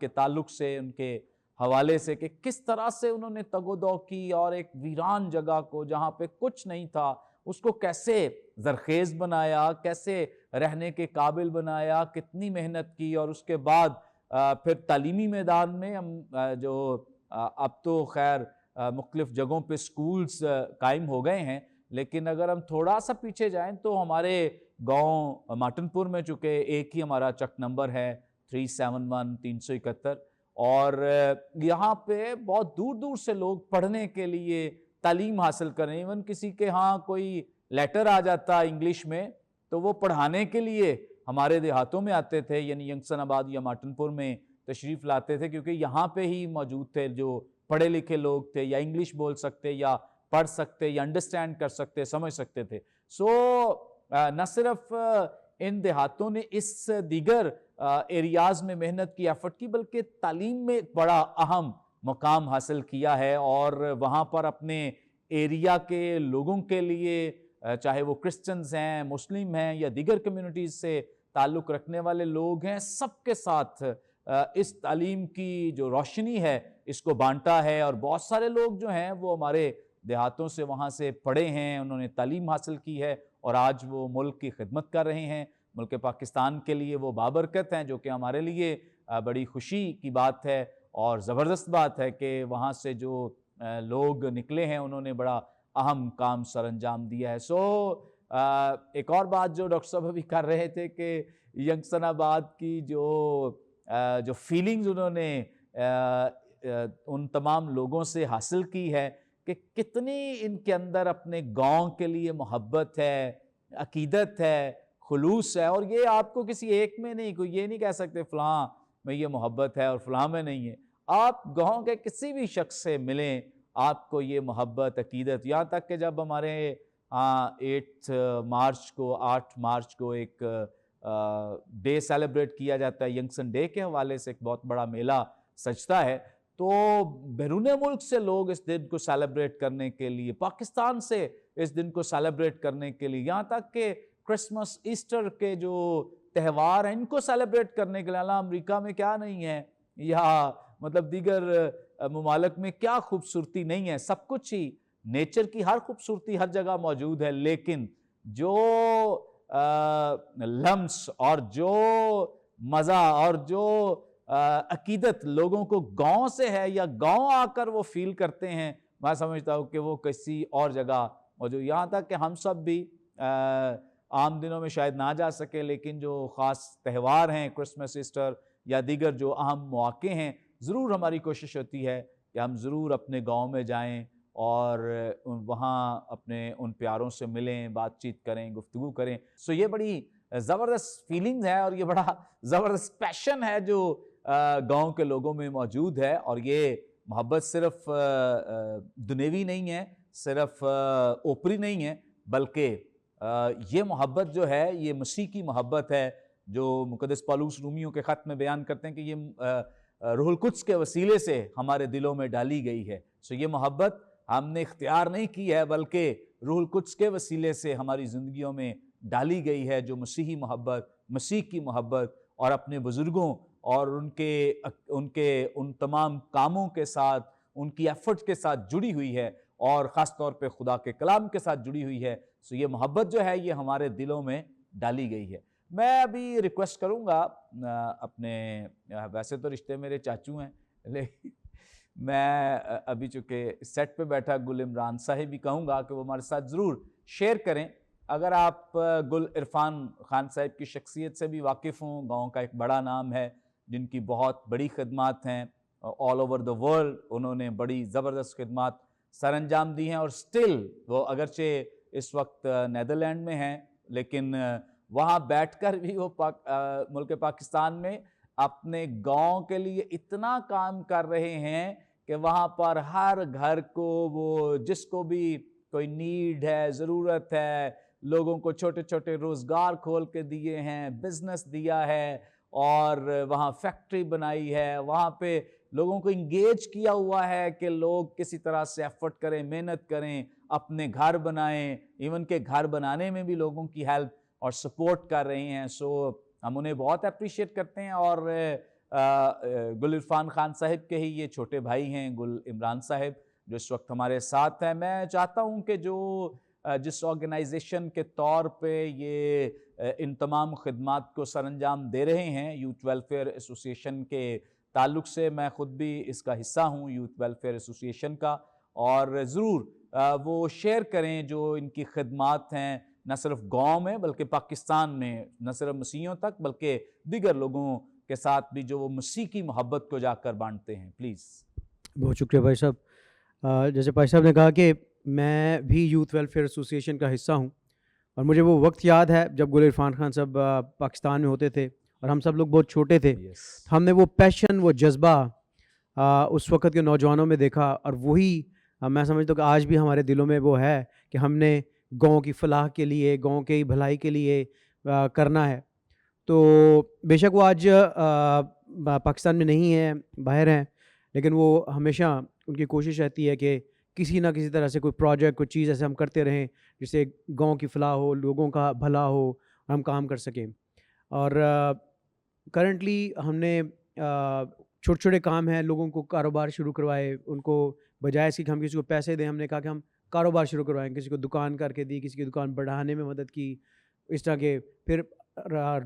کے تعلق سے، ان کے حوالے سے کہ کس طرح سے انہوں نے تگ و دو کی اور ایک ویران جگہ کو جہاں پہ کچھ نہیں تھا اس کو کیسے زرخیز بنایا، کیسے رہنے کے قابل بنایا، کتنی محنت کی، اور اس کے بعد پھر تعلیمی میدان میں ہم جو اب تو خیر مختلف جگہوں پہ سکولز قائم ہو گئے ہیں، لیکن اگر ہم تھوڑا سا پیچھے جائیں تو ہمارے گاؤں ماٹن پور میں چونکہ ایک ہی ہمارا چک نمبر ہے 371 اور یہاں پہ بہت دور دور سے لوگ پڑھنے کے لیے تعلیم حاصل کریں، ایون کسی کے ہاں کوئی لیٹر آ جاتا انگلش میں تو وہ پڑھانے کے لیے ہمارے دیہاتوں میں آتے تھے، یعنی ینگسن آباد یا ماٹن پور میں تشریف لاتے تھے، کیونکہ یہاں پہ ہی موجود تھے جو پڑھے لکھے لوگ تھے، یا انگلش بول سکتے یا پڑھ سکتے یا انڈرسٹینڈ کر سکتے، سمجھ سکتے تھے۔ سو نہ صرف ان دیہاتوں نے اس دیگر ایریاز میں محنت کی، ایفرٹ کی، بلکہ تعلیم میں بڑا اہم مقام حاصل کیا ہے، اور وہاں پر اپنے ایریا کے لوگوں کے لیے چاہے وہ کرسچنز ہیں، مسلم ہیں یا دیگر کمیونٹیز سے تعلق رکھنے والے لوگ ہیں، سب کے ساتھ اس تعلیم کی جو روشنی ہے اس کو بانٹا ہے، اور بہت سارے لوگ جو ہیں وہ ہمارے دیہاتوں سے وہاں سے پڑھے ہیں، انہوں نے تعلیم حاصل کی ہے اور آج وہ ملک کی خدمت کر رہے ہیں، ملک پاکستان کے لیے وہ بابرکت ہیں، جو کہ ہمارے لیے بڑی خوشی کی بات ہے اور زبردست بات ہے کہ وہاں سے جو لوگ نکلے ہیں انہوں نے بڑا اہم کام سر انجام دیا ہے۔ سو ایک اور بات جو ڈاکٹر صاحب ابھی کر رہے تھے کہ ینگسن آباد کی جو فیلنگز انہوں نے ان تمام لوگوں سے حاصل کی ہے کہ کتنی ان کے اندر اپنے گاؤں کے لیے محبت ہے، عقیدت ہے، خلوص ہے، اور یہ آپ کو کسی ایک میں نہیں، کوئی یہ نہیں کہہ سکتے فلاں میں یہ محبت ہے اور فلاں میں نہیں ہے۔ آپ گاؤں کے کسی بھی شخص سے ملیں، آپ کو یہ محبت، عقیدت، یہاں تک کہ جب ہمارے 8 مارچ کو ایک ڈے سیلیبریٹ کیا جاتا ہے ینگسن ڈے کے حوالے سے، ایک بہت بڑا میلہ سجتا ہے، تو بیرون ملک سے لوگ اس دن کو سیلیبریٹ کرنے کے لیے، پاکستان سے اس دن کو سیلیبریٹ کرنے کے لیے، یہاں تک کہ کرسمس، ایسٹر کے جو تہوار ہیں ان کو سیلیبریٹ کرنے کے لیے، امریکہ میں کیا نہیں ہے یا مطلب دیگر ممالک میں کیا خوبصورتی نہیں ہے، سب کچھ ہی نیچر کی ہر خوبصورتی ہر جگہ موجود ہے، لیکن جو لمس اور جو مزہ اور جو عقیدت لوگوں کو گاؤں سے ہے یا گاؤں آ کر وہ فیل کرتے ہیں، میں سمجھتا ہوں کہ وہ کسی اور جگہ موجود، یہاں تک کہ ہم سب بھی عام دنوں میں شاید نہ جا سکے، لیکن جو خاص تہوار ہیں کرسمس، ایسٹر یا دیگر جو اہم مواقع ہیں، ضرور ہماری کوشش ہوتی ہے کہ ہم ضرور اپنے گاؤں میں جائیں اور وہاں اپنے ان پیاروں سے ملیں، بات چیت کریں، گفتگو کریں۔ سو یہ بڑی زبردست فیلنگ ہے اور یہ بڑا زبردست پیشن ہے جو گاؤں کے لوگوں میں موجود ہے، اور یہ محبت صرف دنیوی نہیں ہے، صرف اوپری نہیں ہے، بلکہ یہ محبت جو ہے یہ مسیح کی محبت ہے، جو مقدس پالوس رومیوں کے خط میں بیان کرتے ہیں کہ یہ روح القدس کے وسیلے سے ہمارے دلوں میں ڈالی گئی ہے۔ سو یہ محبت ہم نے اختیار نہیں کی ہے، بلکہ روح القدس کے وسیلے سے ہماری زندگیوں میں ڈالی گئی ہے، جو مسیحی محبت، مسیح کی محبت، اور اپنے بزرگوں اور ان تمام کاموں کے ساتھ، ان کی ایفرٹ کے ساتھ جڑی ہوئی ہے، اور خاص طور پہ خدا کے کلام کے ساتھ جڑی ہوئی ہے۔ سو یہ محبت جو ہے یہ ہمارے دلوں میں ڈالی گئی ہے۔ میں ابھی ریکویسٹ کروں گا اپنے، ویسے تو رشتے میرے چاچو ہیں، لیکن میں ابھی چونکہ سیٹ پہ بیٹھا گل عمران صاحب بھی کہوں گا کہ وہ ہمارے ساتھ ضرور شیئر کریں۔ اگر آپ گل عرفان خان صاحب کی شخصیت سے بھی واقف ہوں، گاؤں کا ایک بڑا نام ہے، جن کی بہت بڑی خدمات ہیں آل اوور دا ورلڈ، انہوں نے بڑی زبردست خدمات سر انجام دی ہیں، اور سٹل وہ اگرچہ اس وقت نیدرلینڈ میں ہیں، لیکن وہاں بیٹھ کر بھی وہ ملک پاکستان میں اپنے گاؤں کے لیے اتنا کام کر رہے ہیں کہ وہاں پر ہر گھر کو وہ جس کو بھی کوئی نیڈ ہے، ضرورت ہے، لوگوں کو چھوٹے چھوٹے روزگار کھول کے دیے ہیں، بزنس دیا ہے، اور وہاں فیکٹری بنائی ہے، وہاں پہ لوگوں کو انگیج کیا ہوا ہے کہ لوگ کسی طرح سے ایفرٹ کریں، محنت کریں، اپنے گھر بنائیں، ایون کہ گھر بنانے میں بھی لوگوں کی ہیلپ اور سپورٹ کر رہے ہیں۔ سو ہم انہیں بہت اپریشیٹ کرتے ہیں، اور گل عرفان خان صاحب کے ہی یہ چھوٹے بھائی ہیں گل عمران صاحب جو اس وقت ہمارے ساتھ ہیں. میں چاہتا ہوں کہ جس آرگنائزیشن کے طور پہ یہ ان تمام خدمات کو سر انجام دے رہے ہیں، یوتھ ویلفیئر ایسوسیشن کے تعلق سے، میں خود بھی اس کا حصہ ہوں یوتھ ویلفیئر ایسوسیشن کا، اور ضرور وہ شیئر کریں جو ان کی خدمات ہیں، نہ صرف گاؤں میں بلکہ پاکستان میں، نہ صرف مسیحیوں تک بلکہ دیگر لوگوں کے ساتھ بھی جو وہ مسیح کی محبت کو جا کر بانٹتے ہیں. پلیز. بہت شکریہ بھائی صاحب. جیسے بھائی صاحب نے کہا کہ میں بھی یوتھ ویلفیئر ایسوسیشن کا حصہ ہوں، اور مجھے وہ وقت یاد ہے جب گل عرفان خان صاحب پاکستان میں ہوتے تھے اور ہم سب لوگ بہت چھوٹے تھے. ہم نے وہ پیشن، وہ جذبہ اس وقت کے نوجوانوں میں دیکھا، اور وہی میں سمجھتا ہوں کہ آج بھی ہمارے دلوں میں وہ ہے کہ ہم نے گاؤں کی فلاح کے لیے، گاؤں کی بھلائی کے لیے کرنا ہے. تو بے شک وہ آج پاکستان میں نہیں ہیں، باہر ہیں، لیکن وہ ہمیشہ ان کی کوشش رہتی ہے کہ کسی نہ کسی طرح سے کوئی پروجیکٹ، کوئی چیز ایسے ہم کرتے رہیں جس سے گاؤں کی فلاح ہو، لوگوں کا بھلا ہو، ہم کام کر سکیں. اور کرنٹلی ہم نے چھوٹے چھوٹے کام ہیں، لوگوں کو کاروبار شروع کروائے، ان کو بجائے اس کی کہ ہم کسی کو پیسے دیں، ہم نے کہا کہ ہم کاروبار شروع کروائیں. کسی کو دکان کر کے دی، کسی کی دکان بڑھانے میں مدد کی، اس طرح کے. پھر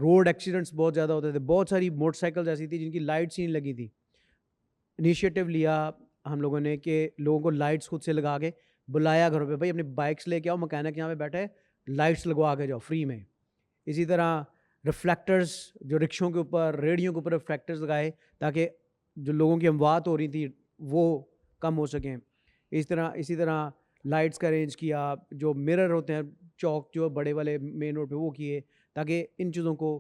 روڈ ایکسیڈنٹس بہت زیادہ ہوتے تھے، بہت ساری موٹر سائیکلز ایسی تھی جن کی لائٹس ہی نہیں لگی تھی. انیشیٹو لیا ہم لوگوں نے کہ لوگوں کو لائٹس خود سے لگا کے بلایا گھروں پہ، بھائی اپنی بائکس لے کے آؤ، مکینک یہاں پہ بیٹھے، لائٹس لگوا کے جاؤ فری میں. اسی طرح ریفلیکٹرز، جو رکشوں کے اوپر، ریڑھیوں کے اوپر ریفلیکٹرز لگائے تاکہ جو لوگوں کی اموات ہو رہی تھی وہ کم ہو سکیں. اسی طرح لائٹس کا ارینج کیا، جو مرر ہوتے ہیں چوک جو بڑے والے مین روڈ پہ وہ کیے تاکہ ان چیزوں کو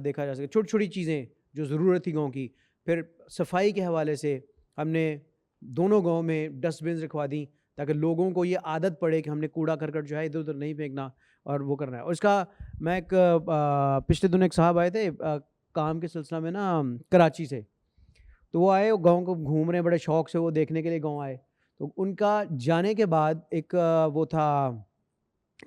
دیکھا جا سکے. چھوٹی چھوٹی چیزیں جو ضرورت تھی گاؤں کی. پھر صفائی کے حوالے سے ہم نے دونوں گاؤں میں ڈسٹ بنز رکھوا دیں تاکہ لوگوں کو یہ عادت پڑے کہ ہم نے کوڑا کرکٹ جو ہے ادھر ادھر نہیں پھینکنا اور وہ کرنا ہے. اور اس کا میں ایک پچھلے دنوں ایک صاحب آئے تھے کام کے سلسلہ میں نا کراچی سے، تو وہ آئے گاؤں کو گھوم رہے ہیں بڑے شوق سے، وہ دیکھنے کے لیے گاؤں آئے. تو ان کا جانے کے بعد ایک وہ تھا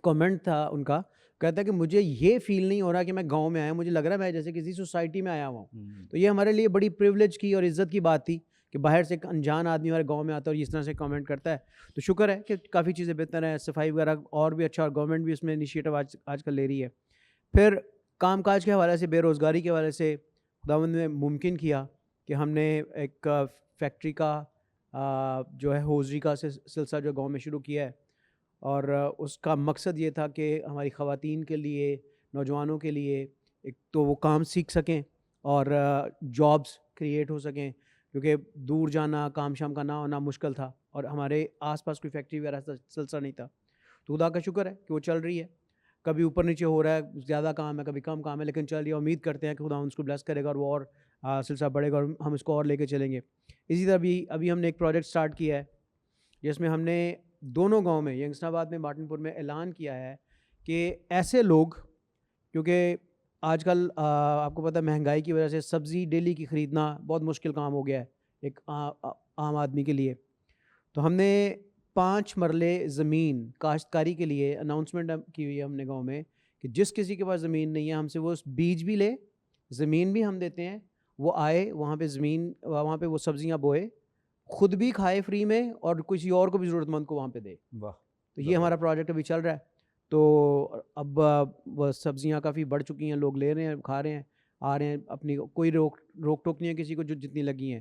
کامنٹ تھا ان کا، کہتا ہے کہ مجھے یہ فیل نہیں ہو رہا کہ میں گاؤں میں آیا ہوں، مجھے لگ رہا ہے میں جیسے کسی سوسائٹی میں آیا ہوا ہوں. تو یہ ہمارے لیے بڑی پریولیج کی اور عزت کی بات تھی کہ باہر سے ایک انجان آدمی ہمارے گاؤں میں آتا ہے اور اس طرح سے کامنٹ کرتا ہے. تو شکر ہے کہ کافی چیزیں بہتر ہیں، صفائی وغیرہ اور بھی اچھا، اور گورنمنٹ بھی اس میں انیشیٹو آج کل لے رہی ہے. پھر کام کاج کے حوالے سے، بے روزگاری کے حوالے سے خداوند نے ممکن کیا کہ ہم نے ایک فیکٹری کا جو ہے ہوزری کا سلسلہ جو گاؤں میں شروع کیا ہے، اور اس کا مقصد یہ تھا کہ ہماری خواتین کے لیے، نوجوانوں کے لیے ایک تو وہ کام سیکھ سکیں اور جابس کریٹ ہو سکیں، کیونکہ دور جانا، کام شام کا نہ ہونا مشکل تھا اور ہمارے آس پاس کوئی فیکٹری وغیرہ سلسلہ نہیں تھا. تو خدا کا شکر ہے کہ وہ چل رہی ہے. کبھی اوپر نیچے ہو رہا ہے، زیادہ کام ہے، کبھی کم کام ہے، لیکن چل رہی ہے. امید کرتے ہیں کہ خدا اس کو بلیس کرے گا اور وہ اور سلسلہ بڑھے گا اور ہم اس کو اور لے کے چلیں گے. اسی طرح ابھی ہم نے ایک پروجیکٹ سٹارٹ کیا ہے جس میں ہم نے دونوں گاؤں میں، ینگسٹن آباد میں، مارٹن پور میں اعلان کیا ہے کہ ایسے لوگ، کیونکہ آج کل آپ کو پتہ ہے مہنگائی کی وجہ سے سبزی ڈیلی کی خریدنا بہت مشکل کام ہو گیا ہے ایک عام آدمی کے لیے. تو ہم نے 5 مرلے زمین کاشتکاری کے لیے اناؤنسمنٹ کی ہوئی ہے ہم نے گاؤں میں کہ جس کسی کے پاس زمین نہیں ہے ہم سے وہ بیج بھی لے، زمین بھی ہم دیتے ہیں، وہ آئے وہاں پہ زمین، وہاں پہ وہ سبزیاں بوئے، خود بھی کھائے فری میں اور کسی اور کو بھی ضرورت مند کو وہاں پہ دے. واہ. تو یہ ہمارا پروجیکٹ ابھی چل رہا ہے. تو اب وہ سبزیاں کافی بڑھ چکی ہیں، لوگ لے رہے ہیں، کھا رہے ہیں، آ رہے ہیں، اپنی کوئی روک ٹوک نہیں ہے کسی کو جو جتنی لگی ہیں.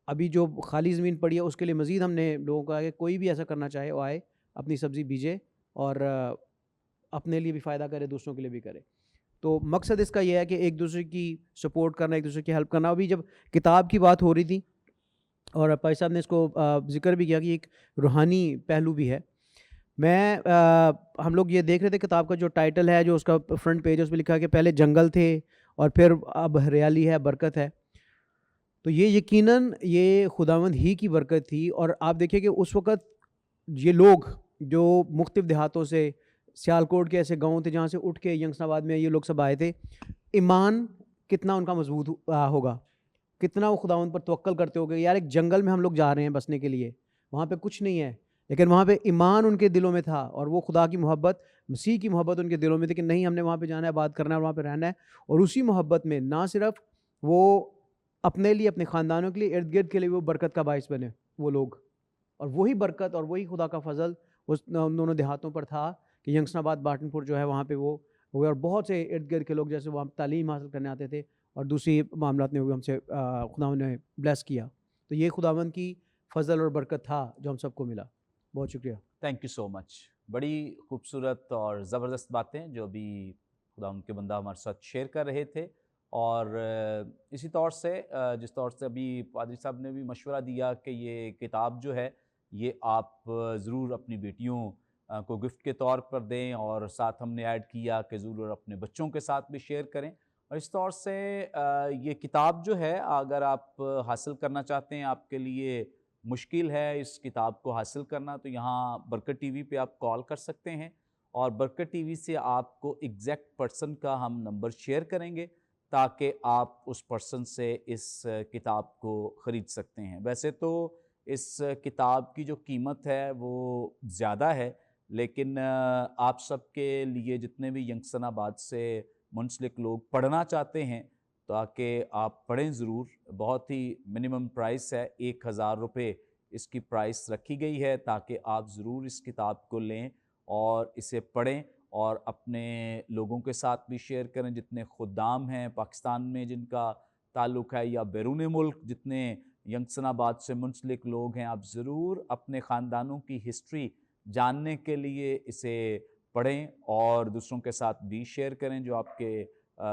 ابھی جو خالی زمین پڑی ہے اس کے لیے مزید ہم نے لوگوں کو کہا کہ کوئی بھی ایسا کرنا چاہے وہ آئے، اپنی سبزی بیجے اور اپنے لیے بھی فائدہ کرے، دوسروں کے لیے بھی کرے. تو مقصد اس کا یہ ہے کہ ایک دوسرے کی سپورٹ کرنا، ایک دوسرے کی ہیلپ کرنا. ابھی جب کتاب کی بات ہو رہی تھی اور بھائی صاحب نے اس کو ذکر بھی کیا کہ ایک روحانی پہلو بھی ہے. ہم لوگ یہ دیکھ رہے تھے کتاب کا جو ٹائٹل ہے، جو اس کا فرنٹ پیج ہے، اس پہ لکھا ہے کہ پہلے جنگل تھے اور پھر اب ہریالی ہے، برکت ہے. تو یہ یقیناً یہ خداوند ہی کی برکت تھی. اور آپ دیکھیں کہ اس وقت یہ لوگ جو مختلف دیہاتوں سے، سیالکوٹ کے ایسے گاؤں تھے جہاں سے اٹھ کے ینگسٹن آباد میں یہ لوگ سب آئے تھے، ایمان کتنا ان کا مضبوط ہوگا، کتنا وہ خداوند پر توکل کرتے ہو گے. یار ایک جنگل میں ہم لوگ جا رہے ہیں بسنے کے لیے، وہاں پہ کچھ نہیں ہے، لیکن وہاں پہ ایمان ان کے دلوں میں تھا اور وہ خدا کی محبت, مسیح کی محبت ان کے دلوں میں تھی کہ نہیں, ہم نے وہاں پہ جانا ہے, بات کرنا ہے اور وہاں پہ رہنا ہے. اور اسی محبت میں نہ صرف وہ اپنے لیے, اپنے خاندانوں کے لیے, ارد گرد کے لیے وہ برکت کا باعث بنے وہ لوگ, اور وہی برکت اور وہی خدا کا فضل ان دونوں دیہاتوں پر تھا کہ ینگسٹن آباد بارٹن پور جو ہے وہاں پہ وہ ہوئے, اور بہت سے ارد گرد کے لوگ جیسے وہاں تعلیم حاصل کرنے آتے تھے اور دوسری معاملات میں وہ ہم سے خداوند نے بلیس کیا. تو یہ خداوند کی فضل اور برکت تھا جو ہم سب کو ملا. بہت شکریہ. تھینک یو سو مچ. بڑی خوبصورت اور زبردست باتیں جو ابھی خدا ان کے بندہ ہمارے ساتھ شیئر کر رہے تھے. اور اسی طور سے جس طور سے ابھی پادری صاحب نے بھی مشورہ دیا کہ یہ کتاب جو ہے یہ آپ ضرور اپنی بیٹیوں کو گفٹ کے طور پر دیں, اور ساتھ ہم نے ایڈ کیا کہ ضرور اپنے بچوں کے ساتھ بھی شیئر کریں. اور اس طور سے یہ کتاب جو ہے اگر آپ حاصل کرنا چاہتے ہیں, آپ کے لیے مشکل ہے اس کتاب کو حاصل کرنا, تو یہاں برکت ٹی وی پہ آپ کال کر سکتے ہیں, اور برکت ٹی وی سے آپ کو ایگزیکٹ پرسن کا ہم نمبر شیئر کریں گے تاکہ آپ اس پرسن سے اس کتاب کو خرید سکتے ہیں. ویسے تو اس کتاب کی جو قیمت ہے وہ زیادہ ہے, لیکن آپ سب کے لیے جتنے بھی ینگسٹن آباد سے منسلک لوگ پڑھنا چاہتے ہیں تاکہ آپ پڑھیں ضرور. بہت ہی منیمم پرائس ہے, 1000 روپے اس کی پرائس رکھی گئی ہے تاکہ آپ ضرور اس کتاب کو لیں اور اسے پڑھیں اور اپنے لوگوں کے ساتھ بھی شیئر کریں. جتنے خدام ہیں پاکستان میں جن کا تعلق ہے یا بیرون ملک جتنے ینگسٹن آباد سے منسلک لوگ ہیں, آپ ضرور اپنے خاندانوں کی ہسٹری جاننے کے لیے اسے پڑھیں اور دوسروں کے ساتھ بھی شیئر کریں جو آپ کے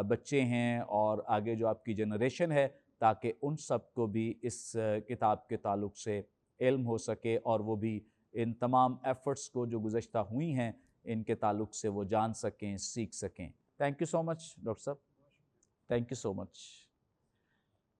بچے ہیں اور آگے جو آپ کی جنریشن ہے, تاکہ ان سب کو بھی اس کتاب کے تعلق سے علم ہو سکے اور وہ بھی ان تمام ایفرٹس کو جو گزشتہ ہوئی ہیں ان کے تعلق سے وہ جان سکیں, سیکھ سکیں. Thank you so much doctor صاحب, تھینک یو سو مچ.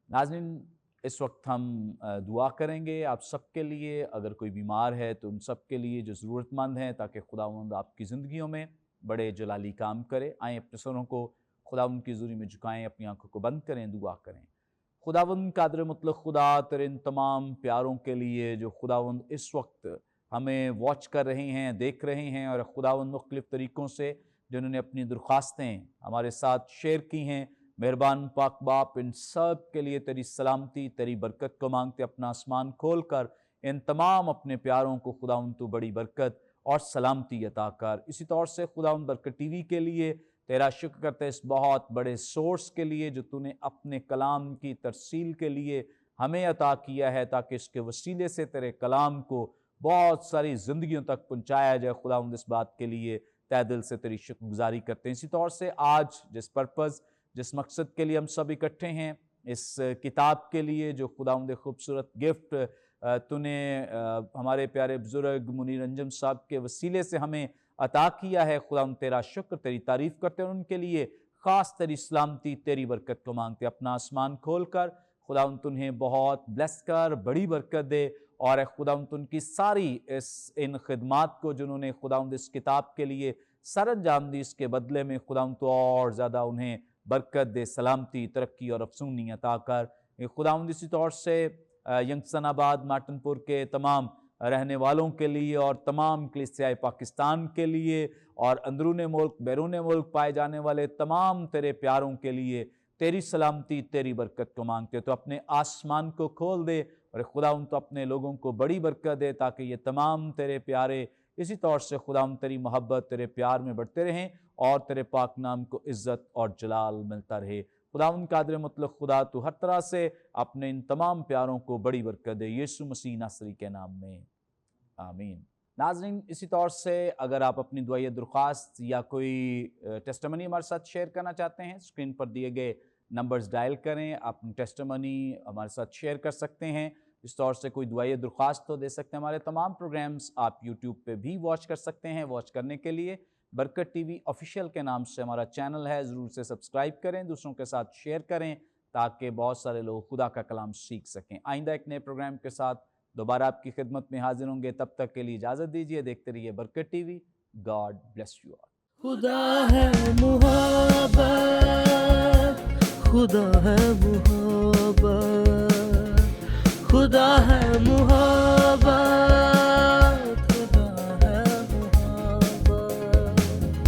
ناظرین, اس وقت ہم دعا کریں گے آپ سب کے لیے. اگر کوئی بیمار ہے تو ان سب کے لیے جو ضرورت مند ہیں, تاکہ خداوند آپ کی زندگیوں میں بڑے جلالی کام کرے. آئیں اپنے سروں کو خداوند کی حضوری میں جھکائیں, اپنی آنکھوں کو بند کریں, دعا کریں. خداوند قادر مطلق خدا, تیرے ان تمام پیاروں کے لیے جو خداوند اس وقت ہمیں واچ کر رہے ہیں, دیکھ رہے ہیں, اور خداوند مختلف طریقوں سے جنہوں نے اپنی درخواستیں ہمارے ساتھ شیئر کی ہیں, مہربان پاک باپ ان سب کے لیے تیری سلامتی, تیری برکت کو مانگتے. اپنا آسمان کھول کر ان تمام اپنے پیاروں کو خداوند تو بڑی برکت اور سلامتی عطا کر. اسی طور سے خداوند برکت ٹی وی کے لیے تیرا شکر کرتے اس بہت بڑے سورس کے لیے جو تو نے اپنے کلام کی ترسیل کے لیے ہمیں عطا کیا ہے, تاکہ اس کے وسیلے سے تیرے کلام کو بہت ساری زندگیوں تک پہنچایا جائے. خداوند اس بات کے لیے تہ دل سے تیری شکر گزاری کرتے ہیں. اسی طور سے آج جس پرپز, جس مقصد کے لیے ہم سب اکٹھے ہیں, اس کتاب کے لیے جو خداوند خوبصورت گفٹ تو نے ہمارے پیارے بزرگ منیر انجم صاحب کے وسیلے سے ہمیں عطا کیا ہے, خداوند تیرا شکر, تیری تعریف کرتے ہیں. ان کے لیے خاص تیری سلامتی, تیری برکت کو مانگتے. اپنا آسمان کھول کر خداوند انہیں بہت بلیس کر, بڑی برکت دے, اور خداوند ان کی ساری ان خدمات کو جنہوں نے خداوند اس کتاب کے لیے سر انجام دی, اس کے بدلے میں خداوند تو اور زیادہ انہیں برکت دے, سلامتی, ترقی اور افسونی عطا کر. خداوند اسی طور سے ینگسٹن آباد مارٹن پور کے تمام رہنے والوں کے لیے اور تمام کلیسیائے پاکستان کے لیے اور اندرون ملک بیرون ملک پائے جانے والے تمام تیرے پیاروں کے لیے تیری سلامتی, تیری برکت کو مانگتے. تو اپنے آسمان کو کھول دے اور خداوند تو اپنے لوگوں کو بڑی برکت دے, تاکہ یہ تمام تیرے پیارے اسی طور سے خداوند تیری محبت, تیرے پیار میں بڑھتے رہیں اور تیرے پاک نام کو عزت اور جلال ملتا رہے. خداوند قادر مطلق خدا, تو ہر طرح سے اپنے ان تمام پیاروں کو بڑی برکت دے, یسوع مسیح ناصری کے نام میں, آمین. ناظرین, اسی طور سے اگر آپ اپنی دعائیں درخواست یا کوئی ٹیسٹمنی ہمارے ساتھ شیئر کرنا چاہتے ہیں, اسکرین پر دیے گئے نمبرز ڈائل کریں, آپ ٹیسٹمنی ہمارے ساتھ شیئر کر سکتے ہیں. اس طور سے کوئی دعائیں درخواست تو دے سکتے ہیں. ہمارے تمام پروگرامز آپ یوٹیوب پہ بھی واچ کر سکتے ہیں. واچ کرنے کے لیے برکت ٹی وی آفیشیل کے نام سے ہمارا چینل ہے, ضرور سے سبسکرائب کریں, دوسروں کے ساتھ شیئر کریں تاکہ بہت سارے لوگ خدا کا کلام سیکھ سکیں. آئندہ ایک نئے پروگرام کے ساتھ دوبارہ آپ کی خدمت میں حاضر ہوں گے. تب تک کے لیے اجازت دیجیے, دیکھتے رہیے برکت T V. God bless you all. خدا ہے محبت, خدا ہے محبت, خدا ہے محبت.